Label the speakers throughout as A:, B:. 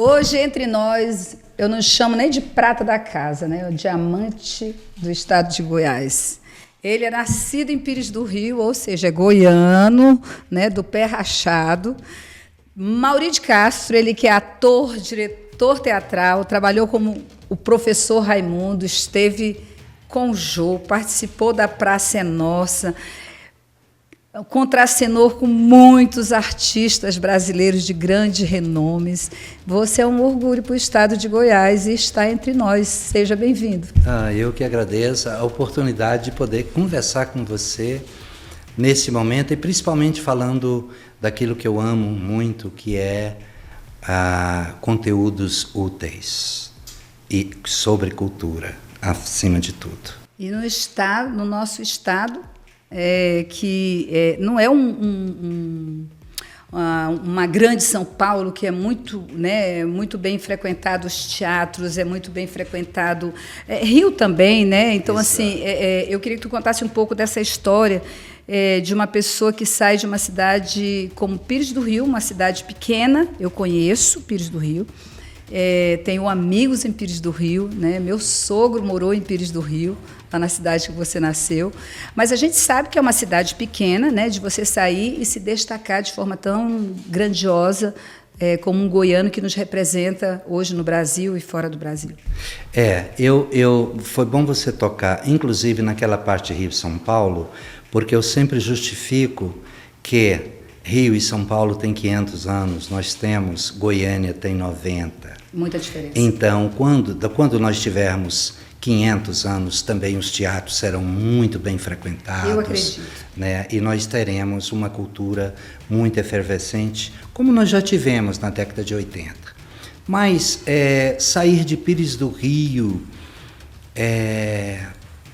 A: Hoje, entre nós, eu não chamo nem de prata da casa, né? O diamante do estado de Goiás. Ele é nascido em Pires do Rio, ou seja, é goiano, né, do pé rachado. Mauri de Castro, ele que é ator, diretor teatral, trabalhou como o professor Raimundo, esteve com o Jô, participou da Praça é Nossa, contracenou com muitos artistas brasileiros de grandes renomes. Você é um orgulho para o estado de Goiás e está entre nós. Seja bem-vindo.
B: Eu que agradeço a oportunidade de poder conversar com você nesse momento e principalmente falando daquilo que eu amo muito, que é conteúdos úteis e sobre cultura, acima de tudo.
A: E no nosso estado, não é uma grande São Paulo, que é muito, né, muito bem frequentado os teatros, é muito bem frequentado Rio também, né? Então, exato. Assim, eu queria que tu contasse um pouco dessa história de uma pessoa que sai de uma cidade como Pires do Rio, uma cidade pequena. Eu conheço Pires do Rio, tenho amigos em Pires do Rio, né? Meu sogro morou em Pires do Rio, lá na cidade que você nasceu, mas a gente sabe que é uma cidade pequena, né, de você sair e se destacar de forma tão grandiosa como um goiano que nos representa hoje no Brasil e fora do Brasil.
B: Foi bom você tocar, inclusive naquela parte de Rio e São Paulo, porque eu sempre justifico que Rio e São Paulo têm 500 anos, nós temos, Goiânia tem 90.
A: Muita diferença.
B: Então, quando nós tivermos 500 anos, também os teatros serão muito bem frequentados.
A: Eu acredito.
B: Né? E nós teremos uma cultura muito efervescente, como nós já tivemos na década de 80. Mas sair de Pires do Rio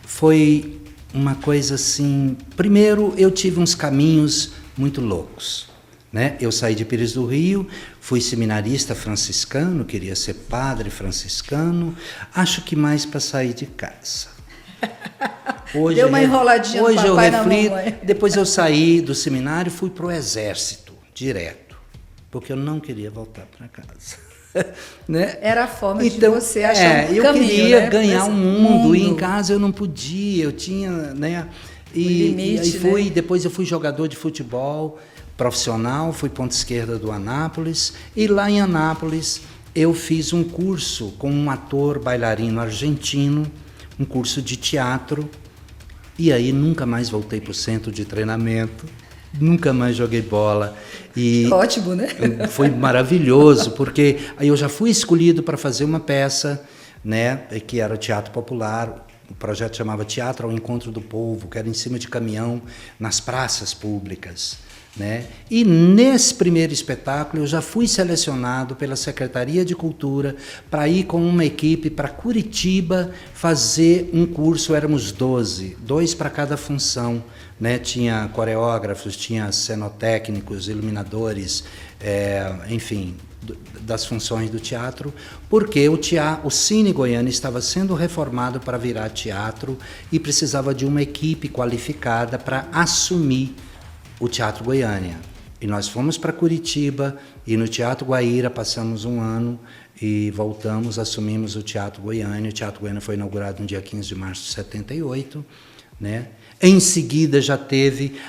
B: foi uma coisa assim... Primeiro, eu tive uns caminhos muito loucos. Né? Eu saí de Pires do Rio, fui seminarista franciscano, queria ser padre franciscano, acho que mais para sair de casa. Hoje
A: deu uma enroladinha
B: hoje
A: no papai
B: eu reflito,
A: na mamãe.
B: Depois eu saí do seminário e fui para o exército, direto, porque eu não queria voltar para casa. Né?
A: Era a forma de você achar um
B: eu
A: caminho,
B: queria,
A: né?
B: ganhar o mundo, e em casa eu não podia, eu tinha... Né? Depois eu fui jogador de futebol profissional, fui ponta esquerda do Anápolis, e lá em Anápolis eu fiz um curso com um ator bailarino argentino, um curso de teatro, e aí nunca mais voltei para o centro de treinamento, nunca mais joguei bola.
A: Ótimo, né?
B: Foi maravilhoso, porque aí eu já fui escolhido para fazer uma peça, né, que era teatro popular. O projeto chamava Teatro ao Encontro do Povo, que era em cima de caminhão, nas praças públicas. Né? E nesse primeiro espetáculo eu já fui selecionado pela Secretaria de Cultura para ir com uma equipe para Curitiba fazer um curso. Éramos 12, 2 para cada função, né? Tinha coreógrafos, tinha cenotécnicos, iluminadores, enfim, das funções do teatro, porque o Cine Goiânia estava sendo reformado para virar teatro e precisava de uma equipe qualificada para assumir o Teatro Goiânia. E nós fomos para Curitiba e no Teatro Guaíra passamos um ano e voltamos, assumimos o Teatro Goiânia. O Teatro Goiânia foi inaugurado no dia 15 de março de 78. Né? Em seguida já teve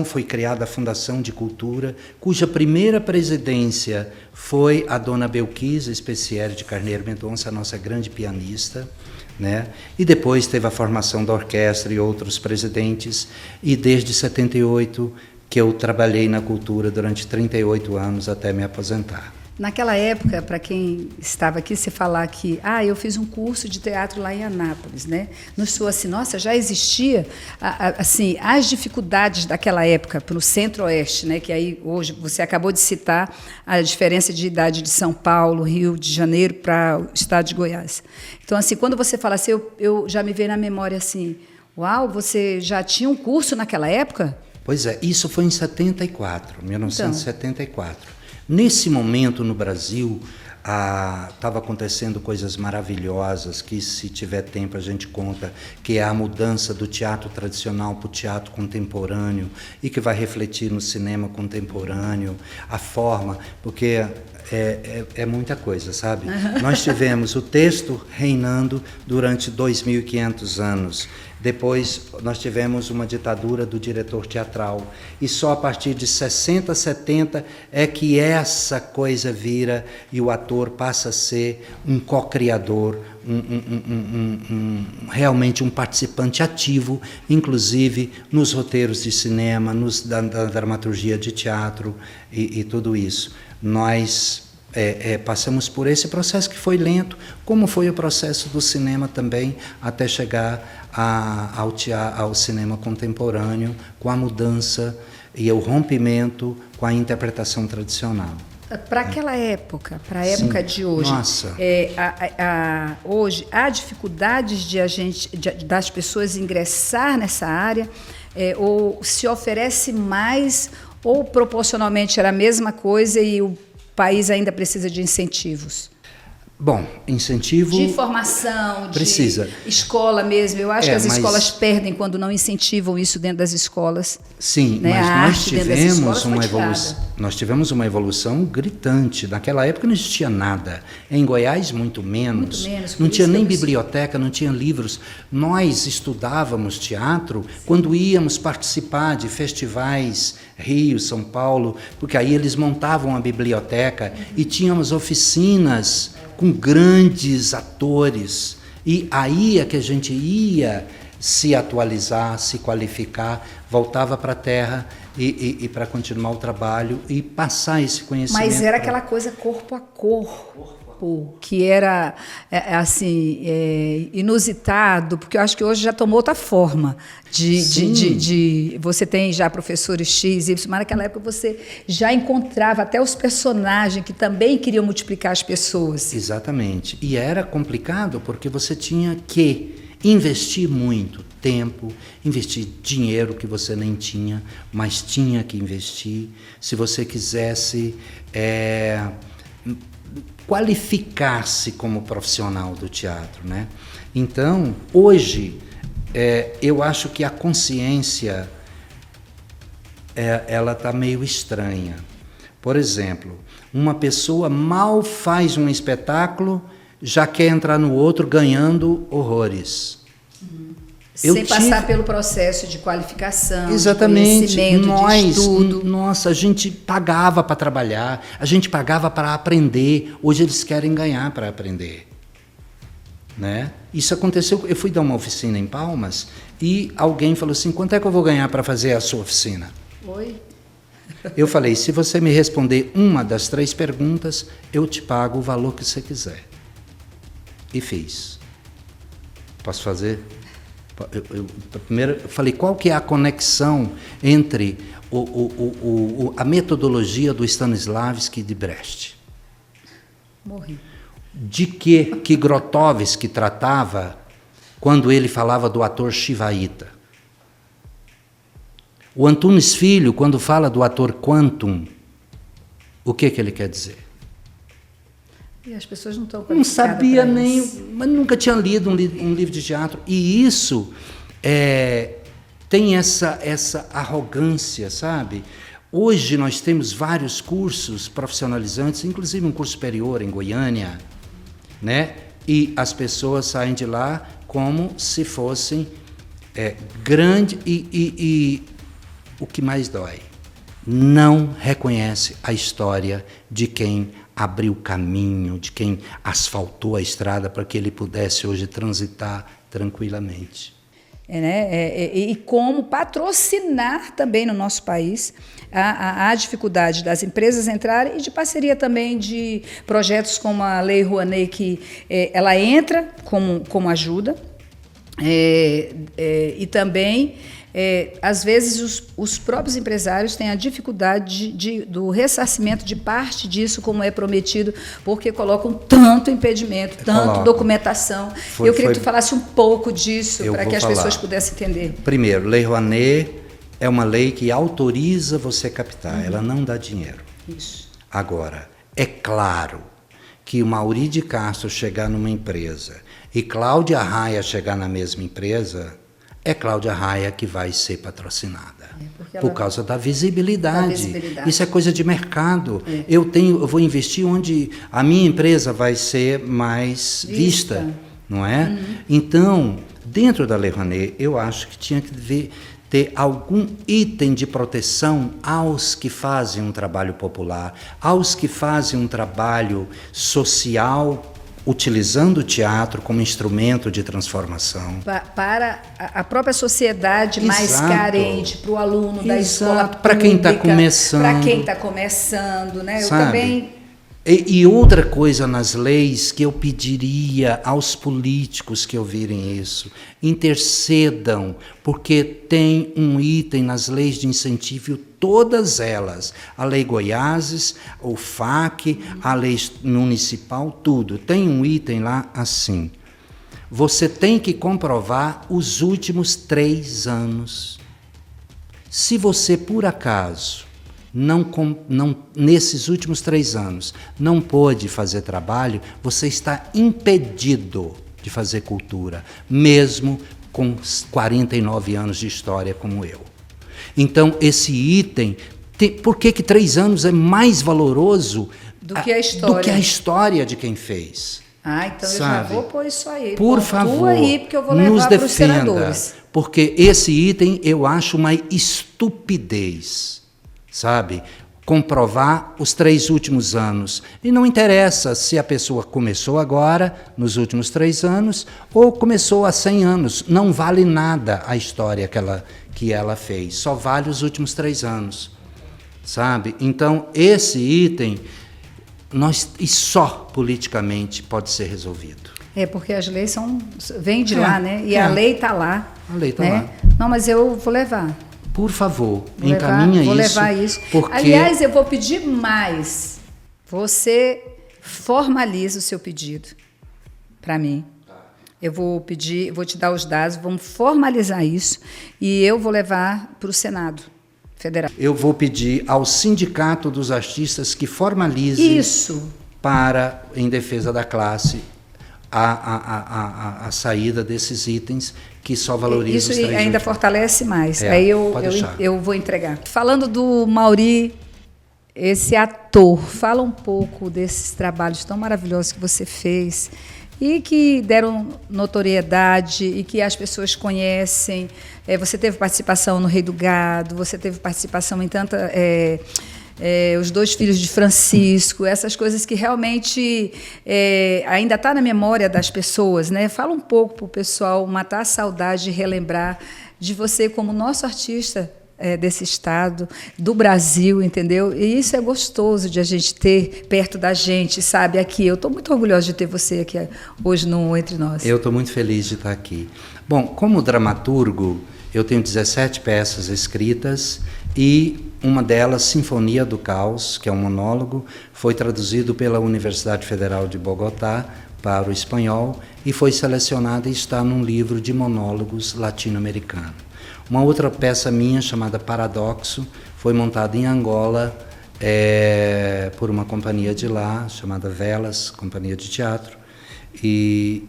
B: foi criada a Fundação de Cultura, cuja primeira presidência foi a dona Belquisa Especieri de Carneiro Mendonça, a nossa grande pianista. Né? E depois teve a formação da orquestra e outros presidentes, e desde 78 que eu trabalhei na cultura durante 38 anos até me aposentar.
A: Naquela época, para quem estava aqui, se falar que eu fiz um curso de teatro lá em Anápolis, né? Não sou assim, nossa, já existia assim, as dificuldades daquela época para o Centro-Oeste, né? Que aí hoje você acabou de citar a diferença de idade de São Paulo, Rio de Janeiro para o estado de Goiás. Então, assim, quando você fala assim, eu já me veio na memória assim, uau, você já tinha um curso naquela época?
B: Pois é, isso foi em 1974. Nesse momento, no Brasil, estava acontecendo coisas maravilhosas que, se tiver tempo, a gente conta, que é a mudança do teatro tradicional para o teatro contemporâneo e que vai refletir no cinema contemporâneo, a forma, porque é muita coisa, sabe? Nós tivemos o texto reinando durante 2.500 anos. Depois nós tivemos uma ditadura do diretor teatral e só a partir de 60, 70 é que essa coisa vira e o ator passa a ser um co-criador, realmente um participante ativo, inclusive nos roteiros de cinema, da dramaturgia de teatro e tudo isso. Nós passamos por esse processo que foi lento, como foi o processo do cinema também, até chegar ao cinema contemporâneo, com a mudança e o rompimento com a interpretação tradicional.
A: Para aquela época, para a época de hoje,
B: nossa.
A: Hoje há dificuldades das pessoas ingressar nessa área, ou se oferece mais, ou proporcionalmente era a mesma coisa e o país ainda precisa de incentivos?
B: Bom, incentivo...
A: De formação,
B: precisa.
A: De escola mesmo. Eu acho que as escolas perdem quando não incentivam isso dentro das escolas.
B: Sim,
A: né?
B: Mas nós tivemos uma evolução gritante. Naquela época não existia nada. Em Goiás, muito menos. Não tinha nem biblioteca, não tinha livros. Nós estudávamos teatro quando íamos participar de festivais, Rio, São Paulo, porque aí eles montavam a biblioteca e tínhamos oficinas com grandes atores, e aí é que a gente ia se atualizar, se qualificar, voltava para a terra e para continuar o trabalho e passar esse conhecimento.
A: Mas era aquela coisa corpo a corpo, que era inusitado, porque eu acho que hoje já tomou outra forma você tem já professores X, Y, mas naquela época você já encontrava até os personagens que também queriam multiplicar as pessoas.
B: Exatamente. E era complicado porque você tinha que investir muito tempo, investir dinheiro que você nem tinha, mas tinha que investir. Se você quisesse qualificar-se como profissional do teatro, né? Então, hoje, eu acho que a consciência ela está meio estranha. Por exemplo, uma pessoa mal faz um espetáculo, já quer entrar no outro ganhando horrores.
A: Sem passar pelo processo de qualificação,
B: exatamente,
A: de conhecimento, de estudo.
B: Nossa, a gente pagava para trabalhar, a gente pagava para aprender. Hoje eles querem ganhar para aprender. Né? Isso aconteceu, eu fui dar uma oficina em Palmas e alguém falou assim, quanto é que eu vou ganhar para fazer a sua oficina?
A: Oi?
B: Eu falei, se você me responder uma das 3 perguntas, eu te pago o valor que você quiser. E fiz. Posso fazer? Primeiro, eu falei, qual que é a conexão entre a metodologia do Stanislavski e de Brecht?
A: Morri.
B: De que Grotowski tratava quando ele falava do ator Shivaíta? O Antunes Filho, quando fala do ator Quantum, o que ele quer dizer?
A: E as pessoas não estão
B: não sabia nem, mas nunca tinha lido um livro de teatro. E isso tem essa arrogância, sabe? Hoje nós temos vários cursos profissionalizantes, inclusive um curso superior em Goiânia, né? E as pessoas saem de lá como se fossem grande e o que mais dói, não reconhece a história de quem abriu caminho, de quem asfaltou a estrada para que ele pudesse hoje transitar tranquilamente.
A: E como patrocinar também no nosso país a dificuldade das empresas entrarem e de parceria também de projetos como a Lei Rouanet, que ela entra como ajuda, e também às vezes os próprios empresários têm a dificuldade do ressarcimento de parte disso, como é prometido, porque colocam tanto impedimento, tanto documentação. Eu queria que tu falasse um pouco disso, para que as pessoas pudessem entender.
B: Primeiro, Lei Rouanet é uma lei que autoriza você captar, ela não dá dinheiro.
A: Isso.
B: Agora, é claro que o Mauri de Castro chegar numa empresa e Cláudia Raia chegar na mesma empresa, é Cláudia Raia que vai ser patrocinada. Por causa da visibilidade. Isso é coisa de mercado. Eu vou investir onde a minha empresa vai ser mais vista, não é? Então, dentro da Lei Rouanet, eu acho que tinha que ter algum item de proteção aos que fazem um trabalho popular, aos que fazem um trabalho social, utilizando o teatro como instrumento de transformação.
A: Para a própria sociedade mais carente, para o aluno da escola pública.
B: Para quem está começando.
A: Para quem está começando, né? Eu também...
B: E outra coisa nas leis que eu pediria aos políticos que ouvirem isso, intercedam, porque tem um item nas leis de incentivo, todas elas, a Lei Goiáses, o FAC, a lei municipal, tudo, tem um item lá assim, você tem que comprovar os últimos 3 anos. Se você, por acaso, nesses últimos 3 anos, não pôde fazer trabalho, você está impedido de fazer cultura, mesmo com 49 anos de história como eu. Então, esse item, por que 3 anos é mais valoroso
A: do que a história
B: de quem fez?
A: Então eu já vou pôr isso aí.
B: Por favor,
A: aí, porque eu vou levar para os senadores.
B: Porque esse item eu acho uma estupidez. Sabe? Comprovar os 3 últimos anos. E não interessa se a pessoa começou agora, nos últimos 3 anos, ou começou há 100 anos. Não vale nada a história que ela fez. Só vale os últimos 3 anos. Sabe? Então, esse item, e só politicamente pode ser resolvido.
A: Porque as leis vêm de lá, né? E a lei está lá.
B: A lei está
A: lá. Não, mas eu vou levar.
B: Por favor, encaminha isso.
A: Vou levar isso.
B: Porque...
A: Aliás, eu vou pedir mais. Você formaliza o seu pedido para mim. Eu vou te dar os dados, vamos formalizar isso e eu vou levar para o Senado Federal.
B: Eu vou pedir ao Sindicato dos Artistas que formalize
A: isso
B: em defesa da classe, a saída desses itens que só valorizam
A: isso
B: os 3
A: ainda
B: últimos.
A: Fortalece mais. Aí eu vou entregar. Falando do Mauri, esse ator, fala um pouco desses trabalhos tão maravilhosos que você fez e que deram notoriedade e que as pessoas conhecem. Você teve participação no Rei do Gado, você teve participação em tanta... Os 2 filhos de Francisco, essas coisas que realmente ainda está na memória das pessoas, né? Fala um pouco para o pessoal matar a saudade e relembrar de você como nosso artista desse estado, do Brasil, entendeu? E isso é gostoso de a gente ter perto da gente, sabe? Aqui, eu estou muito orgulhosa de ter você aqui hoje Entre Nós.
B: Eu estou muito feliz de estar aqui. Bom, como dramaturgo, eu tenho 17 peças escritas e uma delas, Sinfonia do Caos, que é um monólogo, foi traduzido pela Universidade Federal de Bogotá para o espanhol e foi selecionada e está num livro de monólogos latino-americano. Uma outra peça minha, chamada Paradoxo, foi montada em Angola por uma companhia de lá, chamada Velas, companhia de teatro, e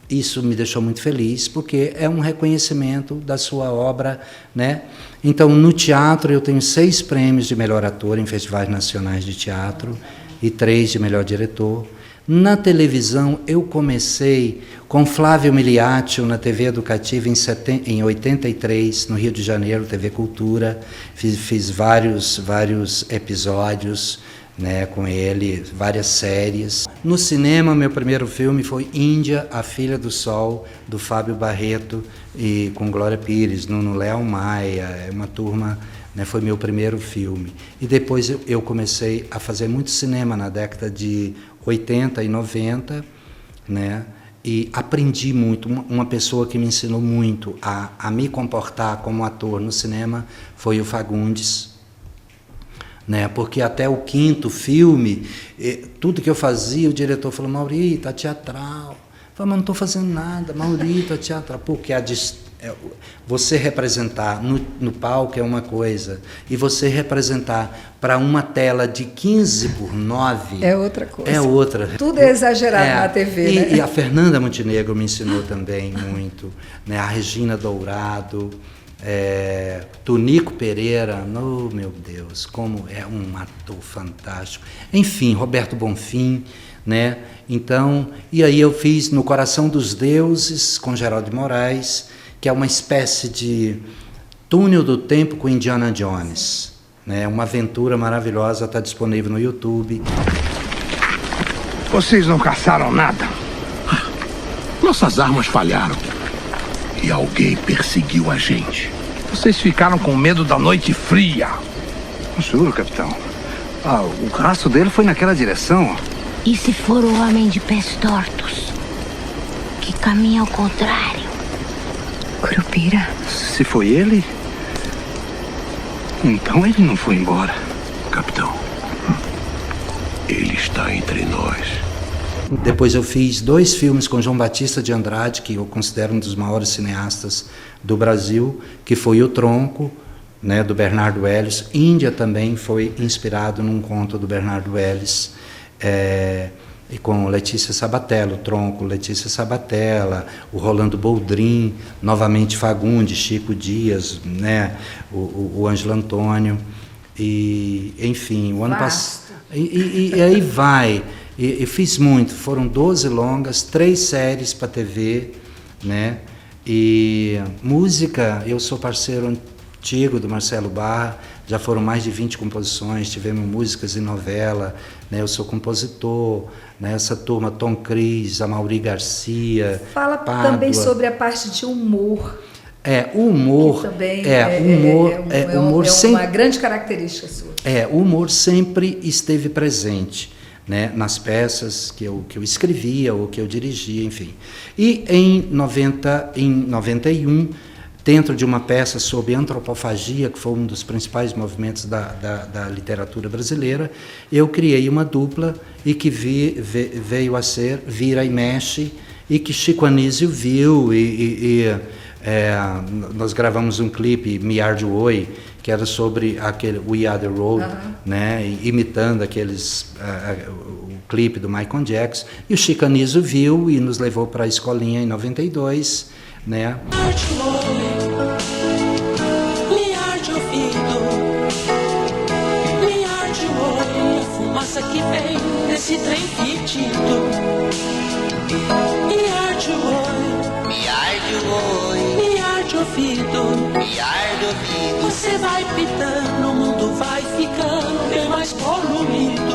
B: isso me deixou muito feliz, porque é um reconhecimento da sua obra, né? Então, no teatro, eu tenho 6 prêmios de melhor ator em festivais nacionais de teatro e 3 de melhor diretor. Na televisão, eu comecei com Flávio Miliaccio na TV Educativa em 83, no Rio de Janeiro, TV Cultura. Fiz vários episódios, né, com ele, várias séries. No cinema, meu primeiro filme foi Índia, A Filha do Sol, do Fábio Barreto, e com Glória Pires, no Léo Maia, uma turma, né, foi meu primeiro filme. E depois eu comecei a fazer muito cinema na década de 80 e 90, né, e aprendi muito. Uma pessoa que me ensinou muito a me comportar como ator no cinema foi o Fagundes, né? Porque até o 5º filme, tudo que eu fazia, o diretor falou: Mauri, tá teatral. Eu falei: mas não estou fazendo nada, Mauri, tá teatral. Porque Você representar no palco é uma coisa, e você representar para uma tela de 15:9
A: é outra coisa.
B: É outra.
A: Tudo é exagerado na TV, né?
B: E a Fernanda Montenegro me ensinou também muito, né? A Regina Dourado, Tonico Pereira, oh meu Deus, como é um ator fantástico. Enfim, Roberto Bonfim, né? Então, e aí eu fiz No Coração dos Deuses, com Geraldo de Moraes, que é uma espécie de túnel do tempo com Indiana Jones, né? Uma aventura maravilhosa, está disponível no YouTube.
C: Vocês não caçaram nada. Nossas armas falharam. E alguém perseguiu a gente. Vocês ficaram com medo da noite fria.
D: Juro, capitão. O rastro dele foi naquela direção.
E: E se for o homem de pés tortos, que caminha ao contrário? Curupira.
D: Se foi ele, então ele não foi embora.
C: Capitão, ele está entre nós.
B: Depois eu fiz 2 filmes com João Batista de Andrade, que eu considero um dos maiores cineastas do Brasil, que foi O Tronco, né, do Bernardo Ellis. Índia também foi inspirado num conto do Bernardo Ellis, e com Letícia Sabatella, O Tronco, Letícia Sabatella, o Rolando Boldrin, novamente Fagundes, Chico Dias, né, o Ângelo Antônio, e enfim, o ano passado. E aí vai. E fiz muito, foram 12 longas, 3 séries para TV, né? E música, eu sou parceiro antigo do Marcelo Barra, já foram mais de 20 composições, tivemos músicas em novela, né? Eu sou compositor, né? Essa turma, Tom Cris, Amaury Garcia,
A: Fala
B: Pádua.
A: também sobre a parte de humor.
B: O humor,
A: que também
B: humor
A: é
B: sempre,
A: uma grande característica sua.
B: O humor sempre esteve presente, né, nas peças que eu escrevia ou que eu dirigia, enfim. E em 91, dentro de uma peça sobre antropofagia, que foi um dos principais movimentos da literatura brasileira, eu criei uma dupla e que veio a ser Vira e Mexe, e que Chico Anísio viu, nós gravamos um clipe, Me Arde Oi, que era sobre aquele We Are The Road, né, imitando o clipe do Michael Jackson, e o Chico Anísio viu e nos levou para a escolinha em 92, né.
F: Me arde ouvido, me arde o olho, a fumaça que vem desse trem fedido. Me arde o olho,
G: me arde o olho,
F: me arde o ouvido,
G: me arde o ouvido.
F: Você vai pitando, o mundo vai ficando bem mais poluído.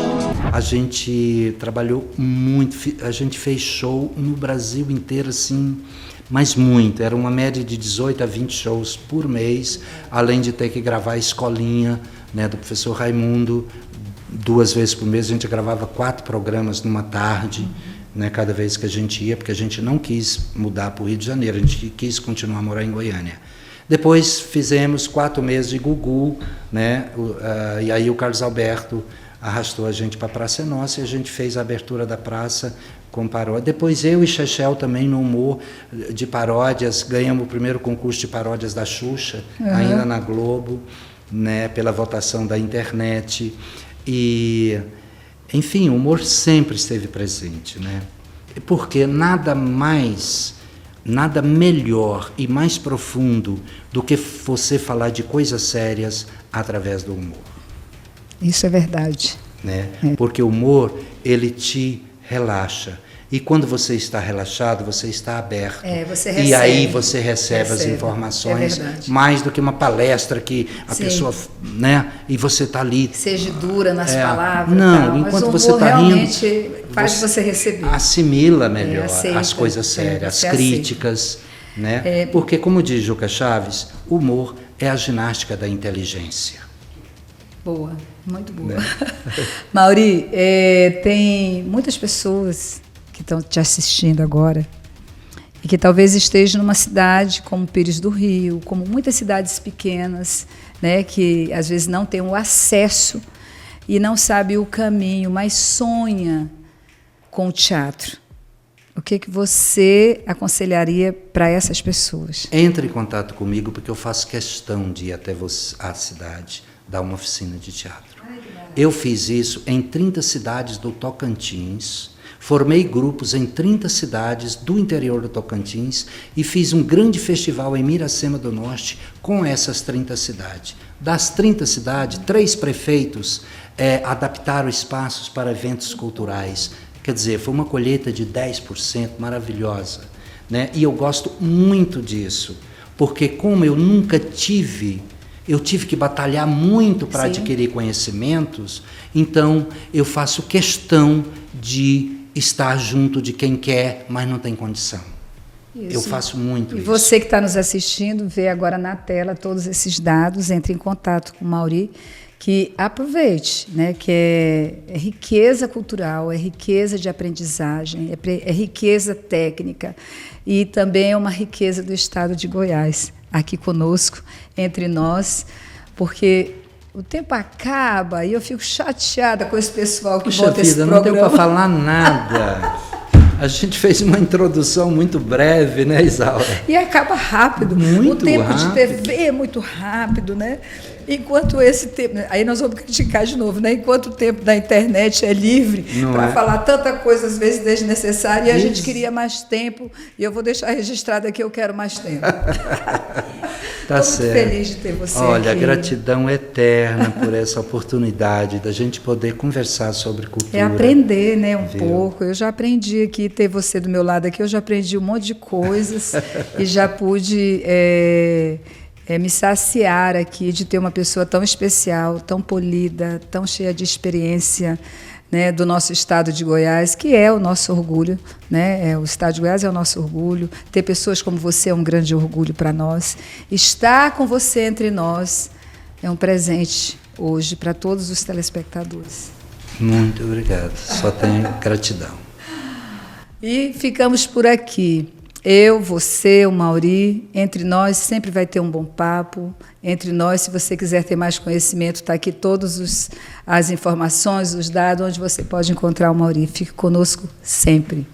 B: A gente trabalhou muito, a gente fez show no Brasil inteiro, assim, mas muito. Era uma média de 18 a 20 shows por mês, além de ter que gravar a escolinha, né, do professor Raimundo. 2 vezes por mês a gente gravava 4 programas numa tarde, né, cada vez que a gente ia, porque a gente não quis mudar para o Rio de Janeiro, a gente quis continuar a morar em Goiânia. Depois fizemos 4 meses de Gugu, né, e aí o Carlos Alberto arrastou a gente para a Praça é Nossa, e a gente fez a abertura da praça com paródia. Depois eu e Chechel também no humor de paródias, ganhamos o primeiro concurso de paródias da Xuxa, ainda na Globo, né, pela votação da internet. E, enfim, o humor sempre esteve presente, né? Porque nada melhor e mais profundo do que você falar de coisas sérias através do humor.
A: Isso é verdade.
B: Né? Porque o humor, ele te relaxa. E quando você está relaxado, você está aberto.
A: Você recebe.
B: E aí você recebe as informações, mais do que uma palestra que a pessoa, né? E você está ali.
A: Seja dura nas palavras.
B: Não,
A: tal,
B: enquanto
A: mas
B: você está rindo,
A: realmente faz você receber.
B: Assimila melhor
A: aceita,
B: as coisas sérias, as críticas. Né?
A: Porque,
B: como diz Juca Chaves, o humor é a ginástica da inteligência.
A: Boa, muito boa. Né? Mauri, tem muitas pessoas que estão te assistindo agora e que talvez estejam numa cidade como Pires do Rio, como muitas cidades pequenas, né, que às vezes não tem o acesso e não sabe o caminho, mas sonha com o teatro. o que você aconselharia para essas pessoas?
B: Entre em contato comigo, porque eu faço questão de ir até a cidade, dar uma oficina de teatro. Eu fiz isso em 30 cidades do Tocantins, formei grupos em 30 cidades do interior do Tocantins e fiz um grande festival em Miracema do Norte com essas 30 cidades. Das 30 cidades, 3 prefeitos adaptaram espaços para eventos culturais. Quer dizer, foi uma colheita de 10%, maravilhosa, né? E eu gosto muito disso, porque como eu nunca tive, eu tive que batalhar muito para adquirir conhecimentos, então eu faço questão de estar junto de quem quer, mas não tem condição. Isso. Eu faço muito isso.
A: E você que está nos assistindo, vê agora na tela todos esses dados, entre em contato com o Mauri, que aproveite, né, que é riqueza cultural, é riqueza de aprendizagem, é riqueza técnica e também é uma riqueza do estado de Goiás, aqui conosco, entre nós, porque o tempo acaba e eu fico chateada com esse pessoal que bota esse programa.
B: Não deu para falar nada. A gente fez uma introdução muito breve, né, Isaura?
A: E acaba rápido.
B: Muito
A: o tempo
B: rápido.
A: de TV é muito rápido, né? Enquanto esse tempo... Aí nós vamos criticar de novo, né? Enquanto o tempo da internet é livre para falar tanta coisa, às vezes, desnecessária, e a gente queria mais tempo, e eu vou deixar registrado aqui, eu quero mais tempo.
B: Tá
A: Estou muito feliz de ter você aqui.
B: Olha, gratidão eterna por essa oportunidade da gente poder conversar sobre cultura.
A: É aprender, né, pouco. Eu já aprendi aqui, ter você do meu lado aqui, eu já aprendi um monte de coisas e já pude me saciar aqui de ter uma pessoa tão especial, tão polida, tão cheia de experiência, né, do nosso estado de Goiás, que é o nosso orgulho, né? O estado de Goiás é o nosso orgulho. Ter pessoas como você é um grande orgulho para nós. Estar com você entre nós é um presente hoje para todos os telespectadores.
B: Muito obrigado. Só tenho gratidão.
A: E ficamos por aqui. Eu, você, o Mauri, entre nós sempre vai ter um bom papo. Entre nós, se você quiser ter mais conhecimento, está aqui todas as informações, os dados, onde você pode encontrar o Mauri. Fique conosco sempre.